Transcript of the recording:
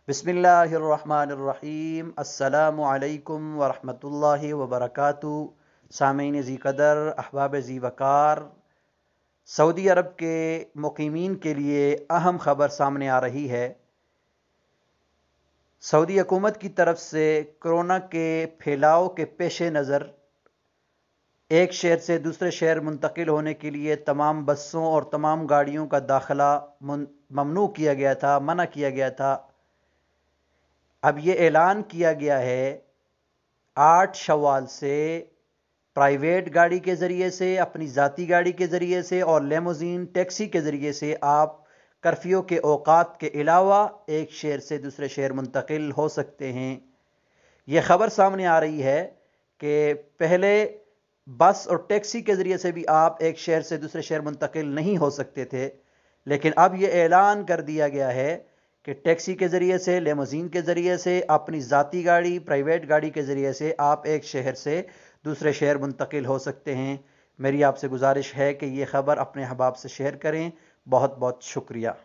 बिस्मिल्लाहिर्रहमानिर्रहीम। अस्सलामु अलैकुम वरहमतुल्लाहि वबरकातुहू। सामीन ज़ी कदर, अहबाब ज़ी वक़ार, सऊदी अरब के मुक़ीमीन के लिए अहम ख़बर सामने आ रही है। सऊदी हुकूमत की तरफ से कोरोना के फैलाव के पेश नज़र एक शहर से दूसरे शहर मुंतकिल होने के लिए तमाम बसों और तमाम गाड़ियों का दाखिला ममनू किया गया था, मना किया गया था। अब ये ऐलान किया गया है 8 शव्वाल से प्राइवेट गाड़ी के ज़रिए से, अपनी ज़ाती गाड़ी के ज़रिए से और लेमोज़ीन टैक्सी के ज़रिए से आप कर्फ्यू के औकात के अलावा एक शहर से दूसरे शहर मुंतकिल हो सकते हैं। ये ख़बर सामने आ रही है कि पहले बस और टैक्सी के ज़रिए से भी आप एक शहर से दूसरे शहर मुंतकिल नहीं हो सकते थे, लेकिन अब ये ऐलान कर दिया गया है कि टैक्सी के ज़रिए से, लेमोज़ीन के ज़रिए से, अपनी ज़ाती गाड़ी, प्राइवेट गाड़ी के ज़रिए से आप एक शहर से दूसरे शहर मुंतकिल हो सकते हैं। मेरी आपसे गुजारिश है कि ये ख़बर अपने अहबाब से शेयर करें। बहुत बहुत शुक्रिया।